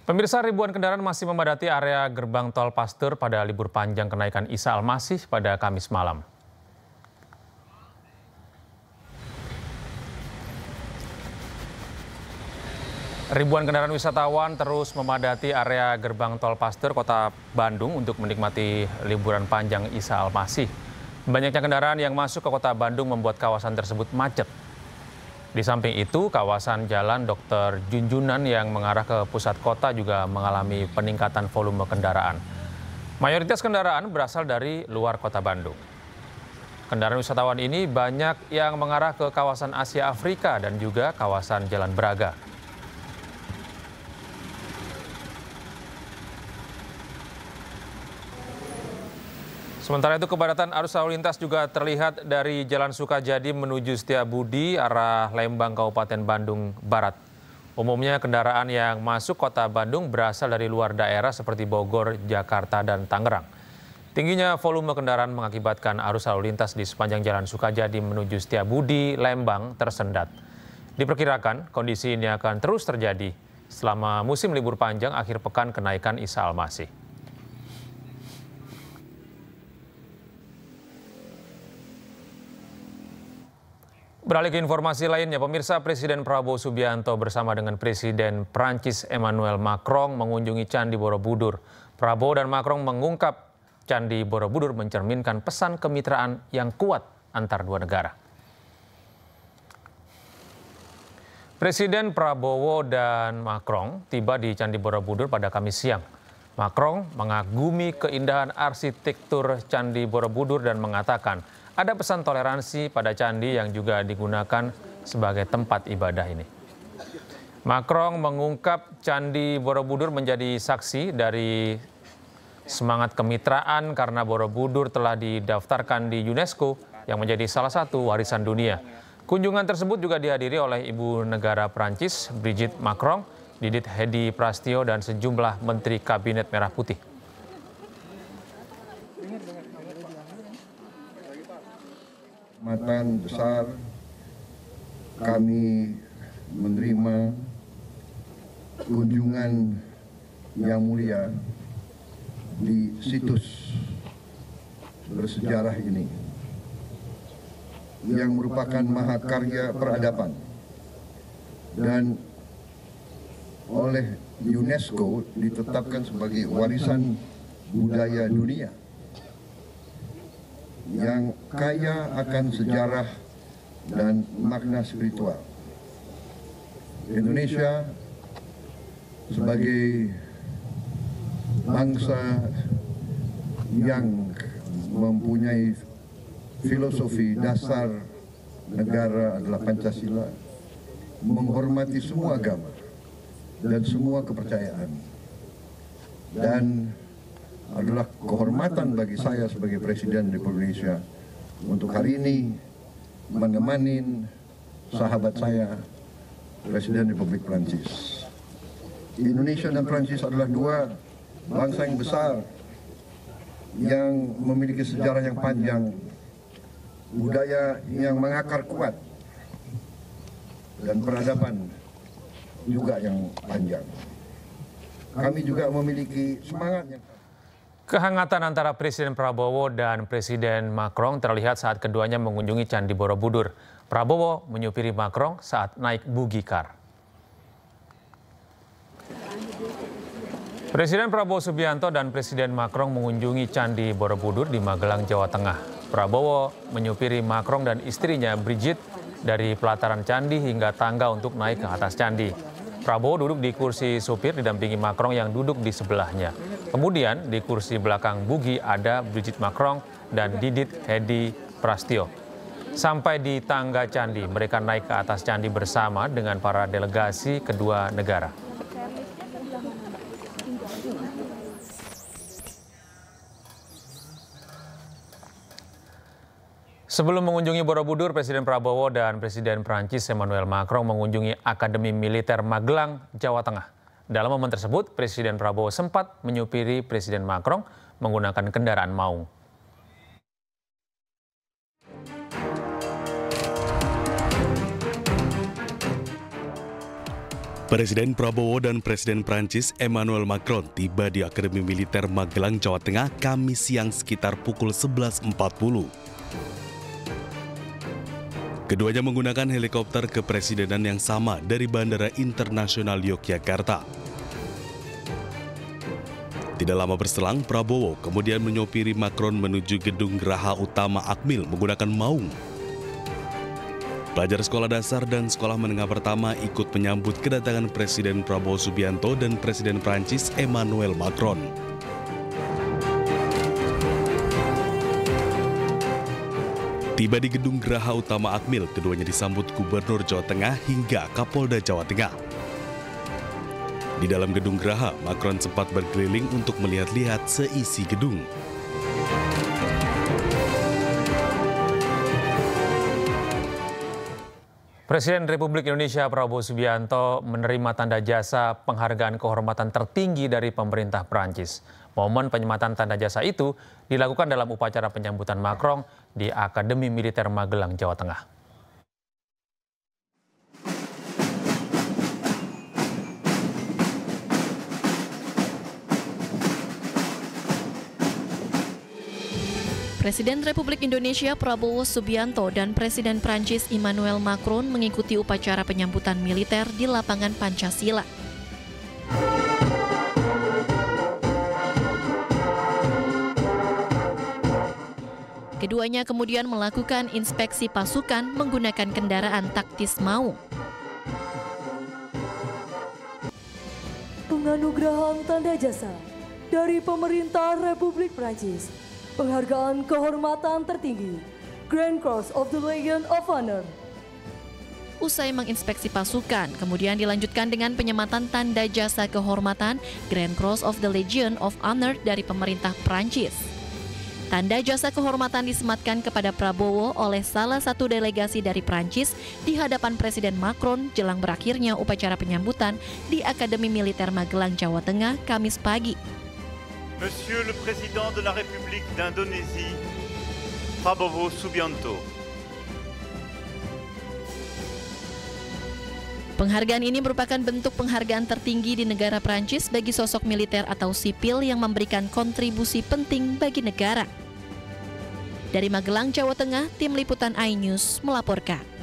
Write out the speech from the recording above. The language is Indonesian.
Pemirsa, ribuan kendaraan masih memadati area gerbang tol Pasteur pada libur panjang kenaikan Isa Al-Masih pada Kamis malam. Ribuan kendaraan wisatawan terus memadati area gerbang tol Pasteur, Kota Bandung untuk menikmati liburan panjang Isa Al-Masih. Banyaknya kendaraan yang masuk ke Kota Bandung membuat kawasan tersebut macet. Di samping itu, kawasan Jalan Dr. Junjunan yang mengarah ke pusat kota juga mengalami peningkatan volume kendaraan. Mayoritas kendaraan berasal dari luar kota Bandung. Kendaraan wisatawan ini banyak yang mengarah ke kawasan Asia Afrika dan juga kawasan Jalan Braga. Sementara itu, kepadatan arus lalu lintas juga terlihat dari Jalan Sukajadi menuju Setiabudi arah Lembang, Kabupaten Bandung Barat. Umumnya kendaraan yang masuk kota Bandung berasal dari luar daerah seperti Bogor, Jakarta, dan Tangerang. Tingginya volume kendaraan mengakibatkan arus lalu lintas di sepanjang Jalan Sukajadi menuju Setiabudi, Lembang tersendat. Diperkirakan kondisi ini akan terus terjadi selama musim libur panjang akhir pekan kenaikan Isa Al-Masih. Beralih ke informasi lainnya, pemirsa, Presiden Prabowo Subianto bersama dengan Presiden Prancis Emmanuel Macron mengunjungi Candi Borobudur. Prabowo dan Macron mengungkap Candi Borobudur mencerminkan pesan kemitraan yang kuat antar dua negara. Presiden Prabowo dan Macron tiba di Candi Borobudur pada Kamis siang. Macron mengagumi keindahan arsitektur Candi Borobudur dan mengatakan ada pesan toleransi pada candi yang juga digunakan sebagai tempat ibadah ini. Macron mengungkap Candi Borobudur menjadi saksi dari semangat kemitraan karena Borobudur telah didaftarkan di UNESCO yang menjadi salah satu warisan dunia. Kunjungan tersebut juga dihadiri oleh Ibu Negara Prancis Brigitte Macron, Didit Hedi Prastio, dan sejumlah Menteri Kabinet Merah Putih. Kehormatan besar kami menerima kunjungan yang mulia di situs bersejarah ini yang merupakan mahakarya peradaban dan oleh UNESCO ditetapkan sebagai warisan budaya dunia yang kaya akan sejarah dan makna spiritual. Indonesia sebagai bangsa yang mempunyai filosofi dasar negara adalah Pancasila, menghormati semua agama dan semua kepercayaan, dan adalah kehormatan bagi saya sebagai Presiden Republik Indonesia untuk hari ini menemani sahabat saya, Presiden Republik Prancis. Indonesia dan Prancis adalah dua bangsa yang besar yang memiliki sejarah yang panjang, budaya yang mengakar kuat, dan peradaban juga yang panjang. Kami juga memiliki semangat yang Kehangatan antara Presiden Prabowo dan Presiden Macron terlihat saat keduanya mengunjungi Candi Borobudur. Prabowo menyupiri Macron saat naik buggy car. Presiden Prabowo Subianto dan Presiden Macron mengunjungi Candi Borobudur di Magelang, Jawa Tengah. Prabowo menyupiri Macron dan istrinya Brigitte dari pelataran candi hingga tangga untuk naik ke atas candi. Prabowo duduk di kursi supir didampingi Macron yang duduk di sebelahnya. Kemudian di kursi belakang buggy ada Brigitte Macron dan Didit Hedi Prastio. Sampai di tangga candi, mereka naik ke atas candi bersama dengan para delegasi kedua negara. Sebelum mengunjungi Borobudur, Presiden Prabowo dan Presiden Prancis Emmanuel Macron mengunjungi Akademi Militer Magelang, Jawa Tengah. Dalam momen tersebut, Presiden Prabowo sempat menyupiri Presiden Macron menggunakan kendaraan maung. Presiden Prabowo dan Presiden Prancis Emmanuel Macron tiba di Akademi Militer Magelang, Jawa Tengah, Kamis siang sekitar pukul 11.40. Keduanya menggunakan helikopter kepresidenan yang sama dari Bandara Internasional Yogyakarta. Tidak lama berselang, Prabowo kemudian menyopiri Macron menuju gedung Geraha Utama Akmil menggunakan maung. Pelajar sekolah dasar dan sekolah menengah pertama ikut menyambut kedatangan Presiden Prabowo Subianto dan Presiden Prancis Emmanuel Macron. Tiba di gedung Geraha Utama Akmil, keduanya disambut Gubernur Jawa Tengah hingga Kapolda Jawa Tengah. Di dalam gedung Geraha, Macron sempat berkeliling untuk melihat-lihat seisi gedung. Presiden Republik Indonesia Prabowo Subianto menerima tanda jasa penghargaan kehormatan tertinggi dari pemerintah Prancis. Momen penyematan tanda jasa itu dilakukan dalam upacara penyambutan Macron di Akademi Militer Magelang, Jawa Tengah. Presiden Republik Indonesia Prabowo Subianto dan Presiden Prancis Emmanuel Macron mengikuti upacara penyambutan militer di lapangan Pancasila. Keduanya kemudian melakukan inspeksi pasukan menggunakan kendaraan taktis maung. Penganugerahan tanda jasa dari pemerintah Republik Prancis. Penghargaan kehormatan tertinggi, Grand Cross of the Legion of Honor. Usai menginspeksi pasukan, kemudian dilanjutkan dengan penyematan tanda jasa kehormatan Grand Cross of the Legion of Honor dari pemerintah Prancis. Tanda jasa kehormatan disematkan kepada Prabowo oleh salah satu delegasi dari Prancis di hadapan Presiden Macron jelang berakhirnya upacara penyambutan di Akademi Militer Magelang, Jawa Tengah, Kamis pagi. Monsieur le Président de la République d'Indonésie, Prabowo Subianto. Penghargaan ini merupakan bentuk penghargaan tertinggi di negara Prancis bagi sosok militer atau sipil yang memberikan kontribusi penting bagi negara. Dari Magelang, Jawa Tengah, Tim Liputan iNews melaporkan.